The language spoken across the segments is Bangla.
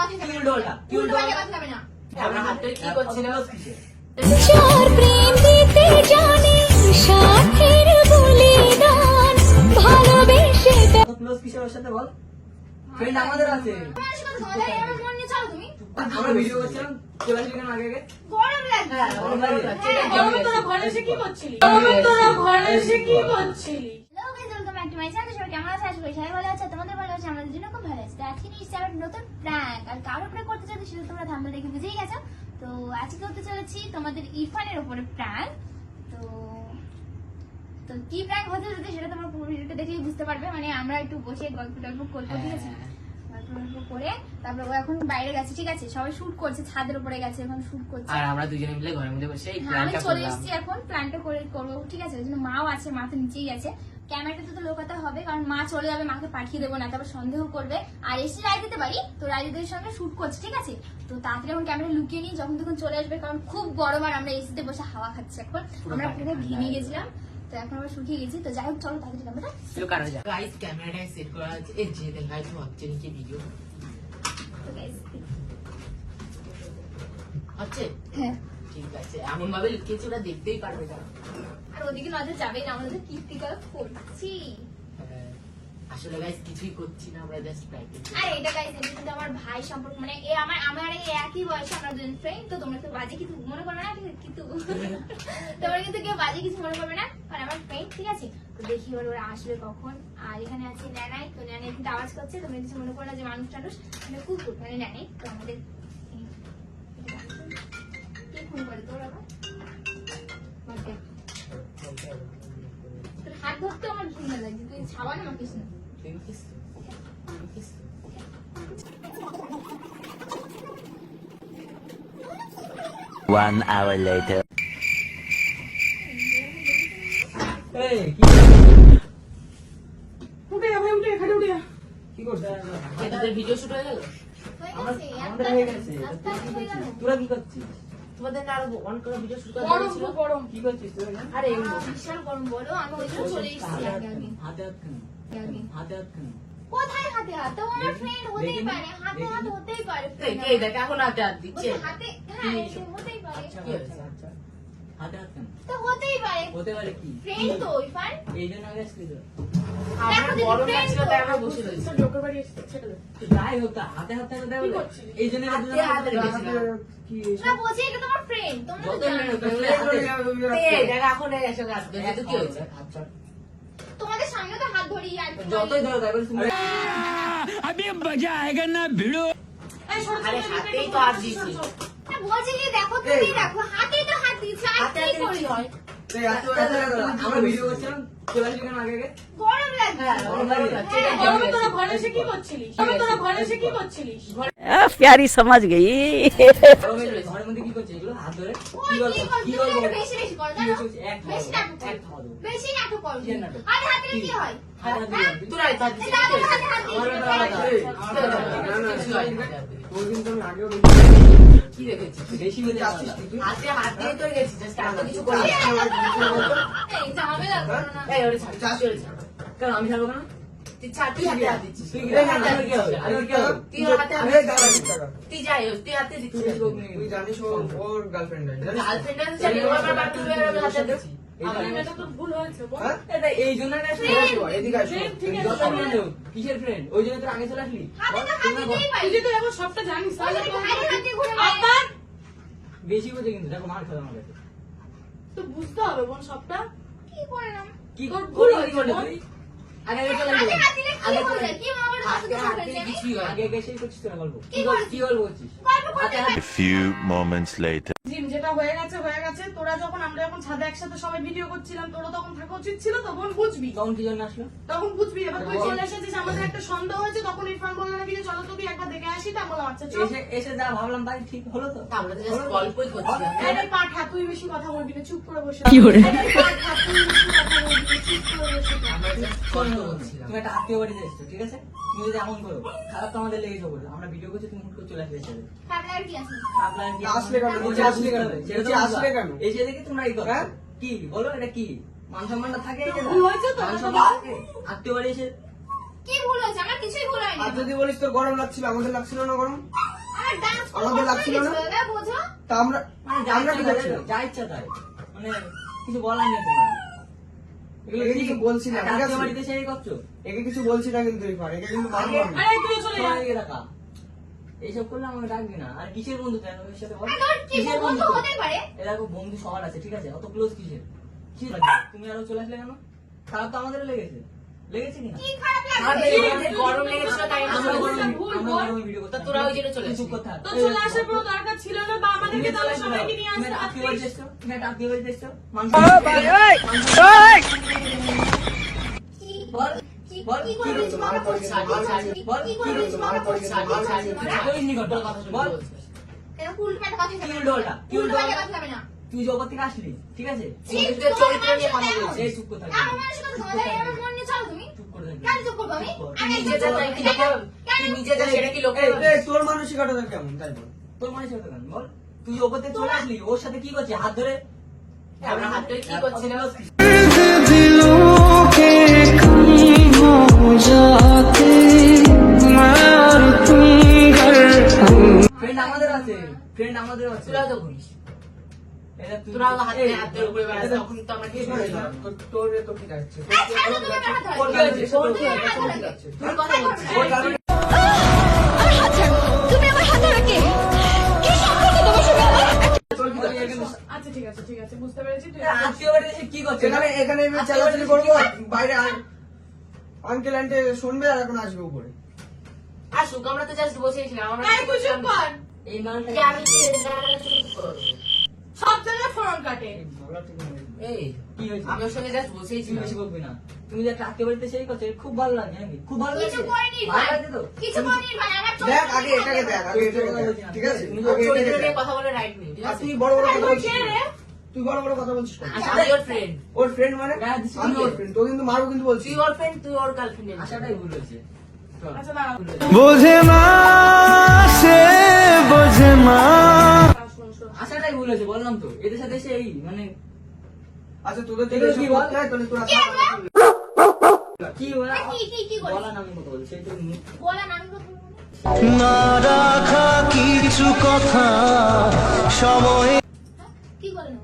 কথা কি উল্টোপাল্টা? কি উল্টোপাল্টা? কথা হবে না। আমরা হাতে কি করছিলাম? চার প্রেম দিতে জানে সাথের বলিদান ভালোবেসে কত ক্লোজ কিসের ওর সাথে বল? ফ্রেন্ড আমাদের আছে। আমার সাথে কথা বলে আমার মন নিয়ে চলো তুমি। আমরা ভিডিও করছিলাম, চলে আসলি কেন আগে আগে? গরম লাগছে। হ্যাঁ, গরম লাগে। গরমে তোরা ঘরে এসে কি করছিলি? গরমে তোরা ঘরে এসে কি করছিলি? Hello guys, welcome back to my channel. সবাই কেমন আছো? আশা করি সবাই ভালো আছে। তোমাদের ভালো আছে, আমাদের জন্য খুব ভালো আছে। তো আজকে নিশ্চয়ই আবার নতুন প্র্যাঙ্ক, আর কার উপরে করতে চাচ্ছি সেটা তোমরা থাম্বনেল দেখে বুঝেই গেছো। তো আজকে করতে চলেছি তোমাদের ইরফানের উপরে প্র্যাঙ্ক। তো তো কি প্র্যাঙ্ক হতে চলেছে সেটা তোমরা পুরো ভিডিওটা দেখেই বুঝতে পারবে। মানে আমরা একটু বসে গল্প টল্প করবো, ঠিক আছে? গল্প টল্প করে তারপরে ও এখন বাইরে গেছে, ঠিক আছে? সবাই শুট করছে, ছাদের উপরে গেছে, এখন শুট করছে। আর আমরা দুজনে মিলে ঘরের মধ্যে বসে এই হ্যাঁ, আমি প্ল্যানটা চলে করলাম। এসেছি এখন, প্ল্যানটা করবো, ঠিক আছে? ওই জন্য মাও আছে, মা তো নিচেই আছে। ক্যামেরাটা তো লোকাতে হবে, কারণ মা চলে যাবে, মাকে পাঠিয়ে দেবো না, তারপর সন্দেহ করবে। আর এসে রায় দিতে পারি, তো রায়দিদের সঙ্গে শুট করছে, ঠিক আছে? তো তাড়াতাড়ি এখন ক্যামেরা লুকিয়ে নিই, যখন তখন চলে আসবে, কারণ খুব গরম আর আমরা এসিতে বসে হাওয়া খাচ্ছি এখন। আমরা পুরো ঘেমে গেছিলাম, তো এখন আমরা শুকিয়ে গেছি। তো যাই হোক, চলো তাড়াতাড়ি ক্যামেরা। লুকানো যায়। গাইস ক্যামেরাটা সেট করা আছে, এই যে দেখাইছো হচ্ছে নিচে ভিডিও। তো guys, হচ্ছে? হ্যাঁ, ঠিক আছে, এমন ভাবে লুকিয়েছি ওরা দেখতেই পারবে না। আর ওদিকে নজর যাবেই না, আমাদের কীর্তিকলাপ করছি। আসলে গাইস কিছুই করছি না, আমরা জাস্ট প্র্যাকটিস। আর এটা গাইস, এটা কিন্তু আমার ভাই সম্পর্ক, মানে এ আমার এই একই বয়সে, আমরা দুজন ফ্রেন্ড। তো তোমরা কেউ বাজে কিছু মনে করবে না, ঠিক আছে? কিন্তু তোমরা কিন্তু কেউ বাজে কিছু মনে করবে না, কারণ আমার ফ্রেন্ড, ঠিক আছে? তো দেখি এবার ওরা আসবে কখন। আর এখানে আছে ন্যানাই, তো ন্যানাই কিন্তু আওয়াজ করছে, তোমরা কিছু মনে করো না যে মানুষ টানুষ, মানে কুকুর, মানে ন্যানাই। তো আমাদের কি ফোন করে তোর আবার? তোর হাত ধরতে আমার ঘৃণা লাগছে, তুই ছাওয়া না মাখিস না। One hour later. এই কি উঠে যা ভাই, উঠে এখানে উঠে যা। কি করছিস? তোদের ভিডিও শুট হয়ে গেল? হয়ে গেছে, আমাদের হয়ে গেছে। আস্তে আস্তে হয়ে গেল। তোরা কি করছিস? তোমাদের না আরো অন করে ভিডিও শুট করা গরম ছিল? খুব গরম। কি করছিস তুই? আরে বিশাল গরম, বলো। আমি ওই জন্য চলে এসেছি আগে আগে। হাতে হাত কেন? হাতে হাত কেন? কোথায় হাতে হাত? তো আমার দেখি, ফ্রেন্ড হতেই দেখি, পারে, হাতে হাত দেখি। হতেই পারে। এই দেখ এখন হাতে হাত দিচ্ছে। বলছে হাতে, হ্যাঁ, এসে হতেই পারে। কি হয়েছে? হাতে হাত কেন? তো হতেই পারে, হতে পারে কি? ফ্রেন্ড তো ইরফান। এই জন্য আগে আসলি তো? দেখো দিদি, গরম friend লাগছিল তো। তাই আমরা বসে রয়েছি। জোকের বাড়ি এসে ছেড়ে দে। যাই হোক তা হাতে হাত থাকলে কি করছিলি? এই জন্য হাতে হাত রেখেছিলাম। না, বলছি এটা তোমার ফ্রেন্ড, তোমরা তো জানো। এই দেখ এখন এই এসে কাজ করছে তো কি হয়েছে? তোমাদের সামনে তো হাত ধরি আর যতই ধরো তাই বলে তুমি अभी मजा आएगा ना भिड़ो। এই সরো, আরে সরো, হাতেই সরো, তো হাত সরো, দিয়েছি। সরো। না, বলছি কি, দেখো তুমি দেখো, হাতেই তো হাত দিয়েছি, আর হাতে কি হাতে করি? কি হয়? আমরা ভিডিও করছিলাম, চলে আসলি কেন আগে আগে? গরম লাগছে। গরম লাগে। এই গরমে তোরা ঘরে এসে কি করছিলি? গরমে তোরা ঘরে এসে কি করছিলি? प्यारी समझ गई। ঘরের মধ্যে কি করছে এগুলো হাত ধরে? ওই কি গল্প? কি গল্প? একটু বেশি বেশি করো, জানো? এক বেশি নাটক করো। এক খাওয়া দেবো। বেশি নাটক করো। কিসের নাটক? হাতে হাত দিলে কি হয়? হাত হাত হ্যাঁ? দিবি। তোরা হাত দিছিস? দাদা হাতে হাত আমার দিয়েছি, ব্যাপার আলাদা। এই, আমার ব্যাপার আলাদা। কিছু হয় না। তোর কিন্তু আমি আগেও কি দেখেছিস? বেশি হয়ে যাচ্ছিস তুই? হাতে হাত দিয়ে তো গেছিস, জাস্ট আর তো কিছু এই, করিস এই, ঝামেলা করো না। এই ওরে ছাড়, ছাড়, ওরে ছাড়। কেন আমি ছাড়বো কেন? তুই ছাড়, তুই হাতে হাত দিচ্ছিস। তুই তুই হাতে হাত কি হবে? দিচ্ছিস। কি হবে? তুই হাতে হাত আমি দিচ্ছিস। দাঁড়াচ্ছি টাকা। তুই যাই হোক, তুই হাতে দিচ্ছিস। তুই জানিস ওর গার্লফ্রেন্ড আছে জানিস? গার্লফ্রেন্ড আছে, জানি, ওর আবার বাথরুমে বের হবে, হাতে দিচ্ছি। আমার এটা তো ভুল হয়েছে, বল। হ্যাঁ? এটা এই জন্য না এদিকে আসো, এদিকে আসো। Friend, ঠিক আছে। যত মনে হোক, কিসের ফ্রেন্ড? ওই জন্য তোর আগে চলে আসলি? হাতে বল, তো হাত তোমরা বল। দিতেই পারি। তুই যদি এখন সবটা জানিস তাহলে ওই যে তো ঘাড়ে হাত দিয়ে ঘুরে বেড়ায়। আবার বেশি বোঝে কিন্তু, দেখো মার খাবে আমার কাছে। তো বুঝতে হবে বোন সবটা। কি করলাম? কি তোর ভুল ভুল হয়েছে হয়েছে, তুই? আগে আগে চলে হাতে আসলি। হাত দিলে কি আগে হয়ে চলে যায়? কি আমার হাতে হাতে কিছু হাত হয়ে দিয়ে যায়? কিছুই হয় না। আগে আগে সেই করছিস তোরা গল্প। কি করছিস? কি গল্প করছিস? গল্প করতে হাতে হাত A few moments later. Gym যেটা হয়ে গেছে হয়ে গেছে। তোরা যখন আমরা যখন ছাদে একসাথে সবাই ভিডিও করছিলাম, তোরা তখন থাকা উচিত ছিল তো বোন, বুঝবি। তখন কি জন্য আসলো? তখন বুঝবি। এবার তুই চলে এসেছিস, আমাদের একটা সন্দেহ হয়েছে, তখন ইরফান বললো নাকি যে চলো তোকে একবার দেখে আসি, তা বললাম আচ্ছা চল। এসে এসে যা ভাবলাম তাই ঠিক হলো তো? আমরা তো জাস্ট হলো তো? গল্পই করছিলাম। আরে পাঠা, তুই বেশি কথা বলবি না, চুপ করে বসে কি বলে? আরে পাঠা, তুই বেশি কথা বলবি না, চুপ করে বসে থাক। আমরা just গল্প করছিলাম। তুমি একটা আত্মীয় বাড়িতে এসছো, ঠিক আছে? তুমি যদি এমন করো, খারাপ তো আমাদের লেগেছে বলে। আমরা ভিডিও করছি, তুমি হুট করে চলে আসবে এসে। খাবলা আর কি আছে? আপনার কি আসলে কেন? নিচে আসলে কেন? সেটা তো নিচে আসলে কেন? এসে দেখি তোমরা এই করো। হ্যাঁ? কি বলো, এটা কি মান সম্মানটা থাকে? এই যে ভুল হয়েছে তো? মান সম্মান থাকে? আত্মীয় বাড়ি এসে কি ভুল হয়েছে? আমার কিছুই ভুল হয়নি। আর যদি বলিস তোর গরম লাগছিল, আমাদের লাগছিল না গরম? এবার ডান্স আমাদের লাগছিল না? বোঝো তা আমরা মানে আমরা কি করছিলাম? যা ইচ্ছা তাই, মানে কিছু বলার নেই তোমার। এগুলো একে কিছু বলছি না, ঠিক আছে? আত্মীয় বাড়িতে সেই করছো? একে কিছু বলছি না কিন্তু ইরফান, একে কিন্তু মারবো আমি। আরে তুই চলে যা। সবাই এদিকে তাকা। এইসব করলে আমাকে ডাকবি না। আর কিসের বন্ধু তুই আমার সাথে বল? আর কি কিসের বন্ধু তোর? হতে পারে এরকম বন্ধু সবার আছে, ঠিক আছে? অত ক্লোজ কিসের? কি লাগবে? তুমি আরো চলে আসলে কেন? খারাপ তো আমাদেরও লেগেছে। লেগেছে কিনা? কি খারাপ আর লাগছে আমাদের গরম লেগেছিল তাই আমরা আমরা চলে গরমে- এসেছি। আমরা গরমে ভিডিও করতাম। তো তোরা ওই জন্য চলে তুই চুপ আসবি। কর থাক। তো চলে আসার কোনো দরকার ছিল না, বা আমাদেরকে তুমি তাহলে চলে সবাইকে নিয়ে তুমি আসতে একটা আত্মীয় বাড়ি পারতিস। এসছো? তুমি একটা আত্মীয় বাড়িতে এসছো? মাংস- বল, কি বল, কি কি করে হয়েছে? মার করছিস বল, কি করে কি হয়েছে? মার করছিস করিসনি কথা। বল, কেন কুল প্যান্ট কথা কি উল্টো পাল্টা? কি কুল উল্টো প্যান্ট পাল্টা? কথা হবে না তুই যে ওপর থেকে আসলি, ঠিক আছে? নিজেদের চরিত্র নিয়ে কথা বলছিস। এই চুপ করে থাকবি। আমার মানুষের কথা শোনা যায় আমার মন নিয়ে চলো তুমি চুপ করে থাকবি। কেন চুপ করবো আমি চুপ কর। আগে নিজে যা তাই কি লোকে তুই নিজে যা সেটা কি লোকে এই, তোর মানসিকতা কেমন তাই বল? তোর মনে ছিল কেন? বল, তুই ওপর থেকে চলে আসলি, ওর সাথে কি করছিস? হাত ধরে আমরা হাত ধরে কি করছিলাম? ফ্রেন্ড আমাদের আছে, ফ্রেন্ড আমাদের আছে। তোরাও তো ঘুরিস। এটা তুই- তোরাও তো হাতে এই, হাতের উপরে বেড়াস, তখন তো আমরা কিছু করি না। তোর তো কি যাচ্ছে? এই ছাড়ো তুমি আমার হাত তোর ধরো গার্লফ্রেন্ড তোর তোর কি কি আছে? তোর কি যাচ্ছে? তুই কথা বলছিস। ওর গার্লফ্রেন্ড আমার হাত ছাড়ো তুমি আমার হাত ধরো কে কি সম্পর্ক তোমার সঙ্গে আমার তোর কি যাচ্ছে? আচ্ছা ঠিক আছে ঠিক আছে, বুঝতে পেরেছি। তুই আত্মীয় বাড়িতে এসে কি করছিস? এখানে এখানে আমি চালাচালি করবো, বাইরে আঙ্কেল আন্টি শুনবে আর এখন আসবে উপরে। আসুক, আমরা তো জাস্ট বসেছিলাম। আমরা এই তুই চুপ কর। এই মালটা কি আমি চুপ কর। সব জায়গায় ফোন কাটে। এই ভালো ঠিক নেই। এই কি হয়েছে? আমি ওর সঙ্গে জাস্ট তুই বসেছিলাম। বেশি বকবি না। তুমি যে একটা আত্মীয় বাড়িতে সেই করছো, এটা খুব ভালো লাগে নাকি? খুব ভালো কিছু লাগছে? করিনি ভালো ভাই লাগছে তো? কিছু করিনি ভাই আমার দেখ আগে এটাকে দেখ, আগে এটাকে দেখ, ঠিক আছে? তুমি আগে চরিত্র এটাকে নিয়ে দেখ। কথা বলে রাইট নেই, ঠিক আর আছে? তুই বড় বড় কথা তুই বলছিস কে কেন? রে? তুই বড় বড় কথা বলছিস কেন? আমি ওর ফ্রেন্ড। ওর ফ্রেন্ড মানে গায়ে দিচ্ছিস আমি কি? ওর ফ্রেন্ড, তো কিন্তু মারবো কিন্তু বলছি। তুই ওর ফ্রেন্ড, তুই ওর গার্লফ্রেন্ড। আশাটাই ভুল হয়েছে। চল। আচ্ছা দাঁড়া। বোঝে না সে বোঝে না শোন শোন। আশাটাই ভুল হয়েছে, বললাম তো। এদের সাথে সেই মানে আচ্ছা তোদের এগুলো থেকে কি কি বল? বলতে হয় তাহলে তোরা কে থাক। বল? কি ওরা কি করে বলা নামে কথা বলছে, সেই তো বলা নাম কথা না রাখা কিছু কথা সময় কি বলে না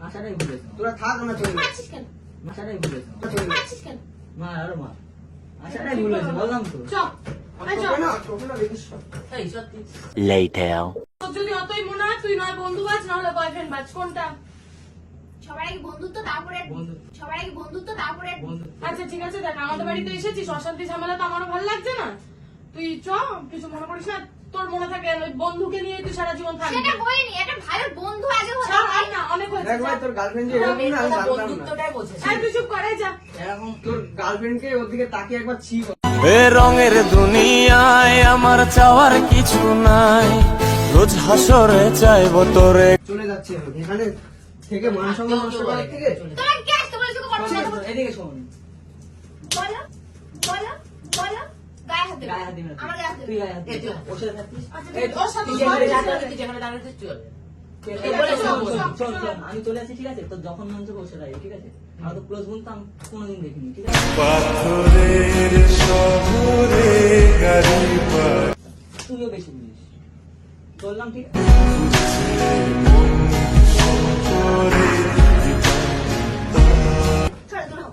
আশাটাই ভুল হয়েছে। তোরা থাক না চলে যা। মারছিস কেন আশাটাই ভুল হয়েছে। মারছিস কেন মা আরো মা আশাটাই ভুল হয়েছে, বললাম তো। চল এই চল। তোকে না তোকে না দেখিস না। এই সত্যি। later তোর যদি অতই মনে হয় তুই নয় বন্ধু বাজ না হলে বয়ফ্রেন্ড বাজ, কোনটা? সবার আগে বন্ধুত্ব তারপরে বন্ধু। সবার আগে বন্ধুত্ব তারপরে বন্ধু আচ্ছা ঠিক আছে, দেখ আমাদের বাড়িতে এসেছিস, অশান্তি ঝামেলা তো আমারও ভালো লাগছে না। তুই চ, কিছু মনে করিস না। তোর মনে থাকে ওই বন্ধুকে নিয়ে তুই সারা জীবন থাকবি। সেটা বলিনি একটা ভালো বন্ধু আগে হতে ছাড়, হয় আর না, অনেক হয়েছে, দেখ ভাই ছাড়। তোর গার্লফ্রেন্ড যে এরকম আমি না আমি তোরা জানতাম না। বন্ধুত্বটাই বোঝেছি। এই তুই চুপ করে যা। এরকম তোর গার্লফ্রেন্ডকে ওর দিকে তাকিয়ে একবার ছি বল। এ রঙের দুনিয়ায় আমার চাওয়ার কিছু নাই রোজ হাসরে চাইব তোরে চলে যাচ্ছে এখানে থেকে মান সম্মান নষ্ট করার থেকে তোমার কে আসতে বলেছো করছো না শোন, এদিকে শোন। বলো বলো বলো গায়ে হাত দেবে গায়ে হাত দিবি না তুই। আমার গায়ে হাত তুই দেবে গায়ে হাত দিবি না। ওর সাথে থাকতিস? আচ্ছা, এই, ওর সাথে তুই তুই যেখানে বলিস দাঁড়াতে না। তুই যেখানে দাঁড়াতে চল। এই, বলে শোন, শোন, শোন, শোন, শোন, শোন। আমি চলে আসি, ঠিক আছে? তো যখন মন চাবে ওর সাথে আয়, ঠিক আছে? আমরা তো ক্লোজ বন্ধু, আমি কোনোদিন দেখিনি, ঠিক আছে? পাথরের শহরে গাড়ি পায় তুইও বেশি বুঝিস। চললাম, ঠিক আছে? চলো দূর হও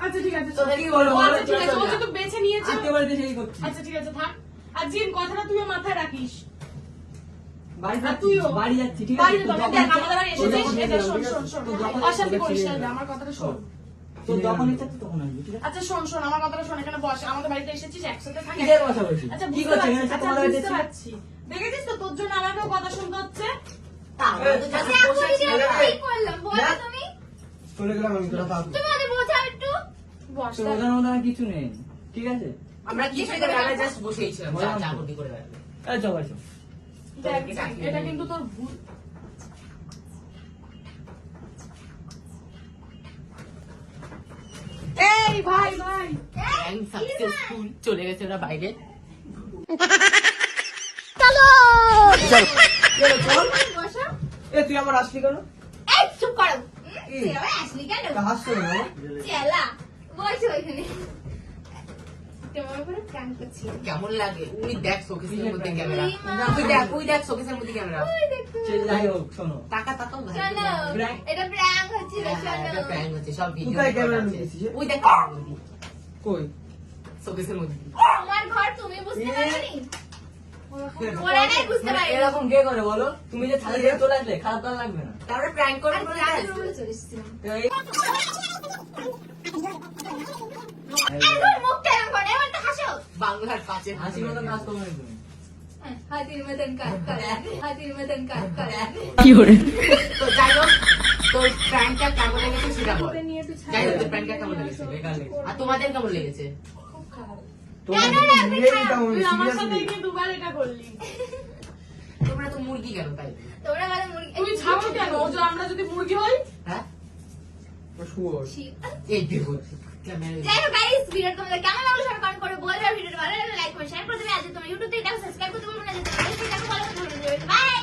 আচ্ছা ঠিক আছে, চল। তোদের কি বলবো? ও, আচ্ছা, ঠিক চল, আছে, চল, ও যা। যেহেতু বেছে নিয়েছে। আত্মীয় বাড়িতে সেই করছিস। আচ্ছা ঠিক আছে, থাক। আর জিন কথাটা তুইও মাথায় রাখিস। বাড়ি আর যাচ্ছি, তুইও বাড়ি যাচ্ছি, ঠিক আছে? বাড়িতে তো যাবি, যখন দেখ, ইচ্ছা- আমাদের বাড়ি তো এসেছিস, যখন এটা ইচ্ছা- শোন, শোন, শোন। তো যখন অশান্তি ইচ্ছা- করিস না, আমার কথাটা শোন। তো যখন ইচ্ছা তুই তখন আসবি, ঠিক আছে? আচ্ছা শোন শোন, আমার কথাটা শোন, এখানে বস, আমাদের বাড়িতে এসেছিস, একসাথে থাকি। কিসের কথা বলছিস? আচ্ছা কি বুঝতে করছিস? পারছি, এখানে আচ্ছা তোমাদের বাড়িতে বুঝতে ছিল? পারছি। দেখেছিস তো, তোর জন্য আমাকেও কথা শুনতে হচ্ছে। তা আমরা তো জাস্ট আচ্ছা করি বসেছিলাম। যে কি করলাম বলো তুমি চলে গেলাম আমি, তোরা থাক। তুমি আমাদের বোঝাও একটু বস, তোর ওদের মধ্যে আর কিছু নেই, ঠিক আছে? আমরা কিছুই করে আমরা জাস্ট বসেইছিলাম। যা যা করবি করে বেড়াবি। এই চল, বাড়ি চল। দেখ, এটা কিন্তু তোর ভুল। এই ভাই ভাই, And successful চলে গেছে ওরা বাইরে। বসো এ তুই আমার আসলি কেন? এই চুপ করো তুই আবার আসলি কেন তা হাসছো কেন? চেলা বসো ওইখানে তোমার উপরে প্র্যাঙ্ক করছি। কেমন লাগে উনি দেখ শোকেসের মধ্যে ক্যামেরা ওই মা। তুই দেখ শোকেসের মধ্যে ক্যামেরা ওই দেখো। যাই হোক শোনো, টাকা তাকাও ভাই শোনো, এটা প্র্যাঙ্ক হচ্ছিল, শোনো। প্র্যাঙ্ক হচ্ছে সব ভিডিও কোথায় ক্যামেরা ঢুকিয়েছিস? ওই দেখ ক্যামেরার মধ্যে কই? শোকেসের মধ্যে তোমার ঘর তুমি বুঝতে পারোনি? ওরা নাই বুঝতে পারে। এরকম কে করে বলো? তুমি যে ছাদে থেকে চলে আসলে খারাপ তো লাগবে না। তারপরে প্র্যাঙ্ক করে আর বলে রাতের দেখ। উপরে চলে এসেছিলাম। তো এই- একদম মুখটা এরকম করে, এবার তো হাসো। বাংলার কাছে হাসি মতো কাজ করবে না তুমি। হাতির মতন কাজ করে, হাতির মতন কাজ করে। তো যাই হোক তোর প্র্যাঙ্কটা কেমন লেগেছে সেটা বল নিয়ে একটু যাই হোক তোর প্র্যাঙ্কটা কেমন লেগেছে বেকার লেগেছে। আর তোমাদের কেমন লেগেছে খুব খারাপ। তোমার কেন তো লাগবে নিজেই খারাপ? তেমন তুই আমার সাথে seriously। গিয়ে দুবার এটা করলি। তোমরা তো মুরগি কেন তাই তোমরা বলো মুরগি। তুই ছাড়ো কেন? ও যে আমরা যদি মুরগি হই, হ্যাঁ শুয়োর। এই দেখো ক্যামেরা যাই হোক গাইস, ভিডিও তোমাদের কেমন লাগলো সবাই কমেন্ট করে বলবে। আর ভিডিওটা ভালো লাগলে লাইক করে শেয়ার করে দেবে। আর যদি তোমরা ইউটিউব থেকে দেখো সাবস্ক্রাইব করতে ভুলবে না। যদি তোমরা ফেসবুক থেকে দেখো ফলো করতে ভুলবে না। বাই।